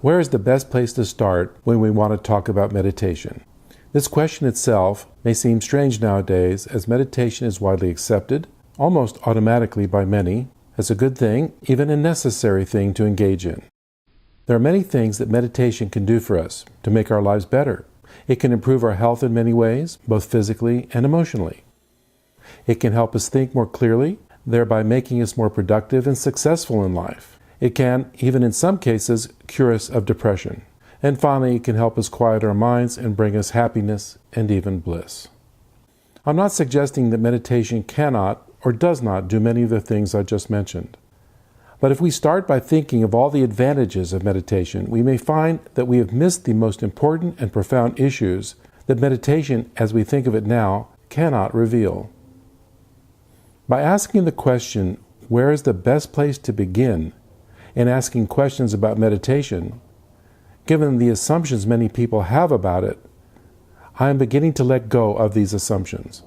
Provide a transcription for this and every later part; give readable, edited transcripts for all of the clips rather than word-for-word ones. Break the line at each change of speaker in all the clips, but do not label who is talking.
Where is the best place to start when we want to talk about meditation? This question itself may seem strange nowadays, as meditation is widely accepted, almost automatically by many, as a good thing, even a necessary thing to engage in. There are many things that meditation can do for us to make our lives better. It can improve our health in many ways, both physically and emotionally. It can help us think more clearly, thereby making us more productive and successful in life. It can, even in some cases, cure us of depression. And finally, it can help us quiet our minds and bring us happiness and even bliss. I'm not suggesting that meditation cannot or does not do many of the things I just mentioned. But if we start by thinking of all the advantages of meditation, we may find that we have missed the most important and profound issues that meditation, as we think of it now, cannot reveal. By asking the question, where is the best place to begin, and asking questions about meditation, given the assumptions many people have about it, I am beginning to let go of these assumptions,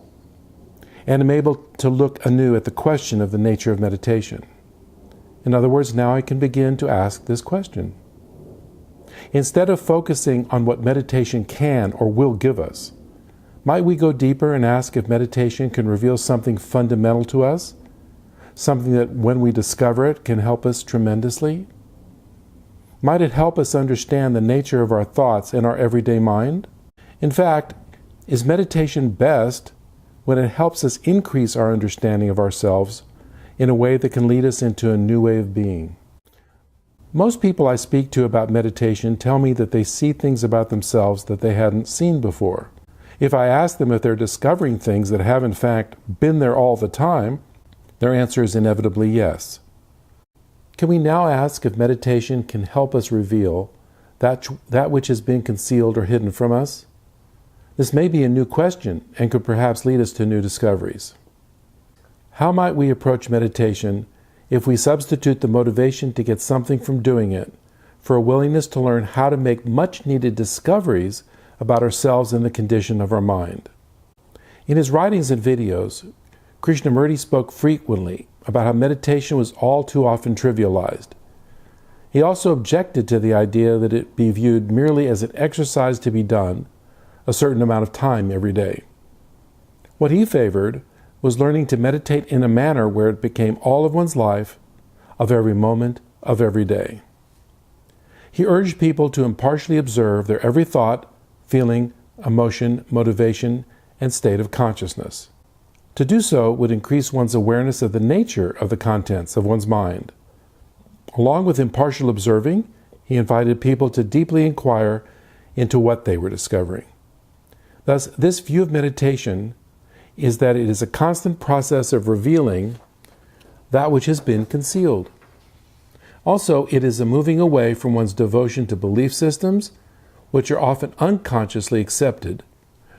and am able to look anew at the question of the nature of meditation. In other words, now I can begin to ask this question. Instead of focusing on what meditation can or will give us, might we go deeper and ask if meditation can reveal something fundamental to us? Something that, when we discover it, can help us tremendously? Might it help us understand the nature of our thoughts and our everyday mind? In fact, is meditation best when it helps us increase our understanding of ourselves in a way that can lead us into a new way of being? Most people I speak to about meditation tell me that they see things about themselves that they hadn't seen before. If I ask them if they're discovering things that have in fact been there all the time, their answer is inevitably yes. Can we now ask if meditation can help us reveal that which has been concealed or hidden from us? This may be a new question and could perhaps lead us to new discoveries. How might we approach meditation if we substitute the motivation to get something from doing it for a willingness to learn how to make much-needed discoveries about ourselves and the condition of our mind? In his writings and videos, Krishnamurti spoke frequently about how meditation was all too often trivialized. He also objected to the idea that it be viewed merely as an exercise to be done a certain amount of time every day. What he favored was learning to meditate in a manner where it became all of one's life, of every moment, of every day. He urged people to impartially observe their every thought, feeling, emotion, motivation, and state of consciousness. To do so would increase one's awareness of the nature of the contents of one's mind. Along with impartial observing, he invited people to deeply inquire into what they were discovering. Thus, this view of meditation is that it is a constant process of revealing that which has been concealed. Also, it is a moving away from one's devotion to belief systems, which are often unconsciously accepted,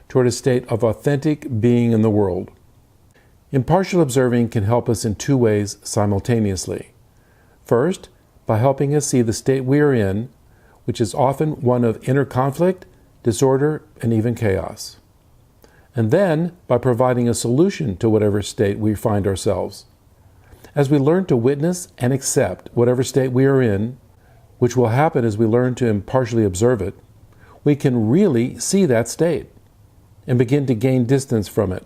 toward a state of authentic being in the world. Impartial observing can help us in two ways simultaneously. First, by helping us see the state we are in, which is often one of inner conflict, disorder, and even chaos. And then by providing a solution to whatever state we find ourselves. As we learn to witness and accept whatever state we are in, which will happen as we learn to impartially observe it, we can really see that state and begin to gain distance from it.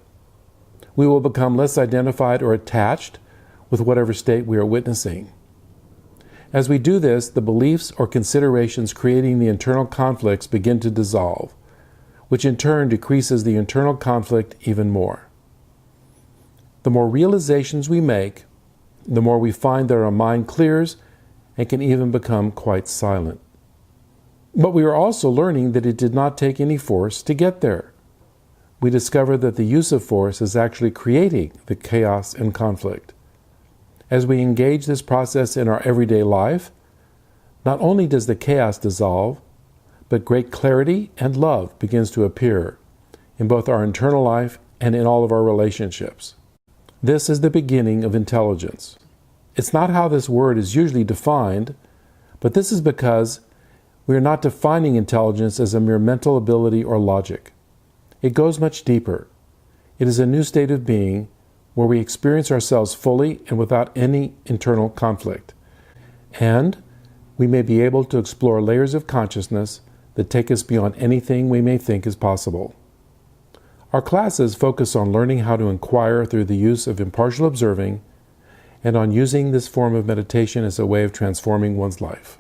We will become less identified or attached with whatever state we are witnessing. As we do this, the beliefs or considerations creating the internal conflicts begin to dissolve, which in turn decreases the internal conflict even more. The more realizations we make, the more we find that our mind clears and can even become quite silent. But we are also learning that it did not take any force to get there. We discover that the use of force is actually creating the chaos and conflict. As we engage this process in our everyday life, not only does the chaos dissolve, but great clarity and love begins to appear in both our internal life and in all of our relationships. This is the beginning of intelligence. It's not how this word is usually defined, but this is because we are not defining intelligence as a mere mental ability or logic. It goes much deeper. It is a new state of being where we experience ourselves fully and without any internal conflict. And we may be able to explore layers of consciousness that take us beyond anything we may think is possible. Our classes focus on learning how to inquire through the use of impartial observing and on using this form of meditation as a way of transforming one's life.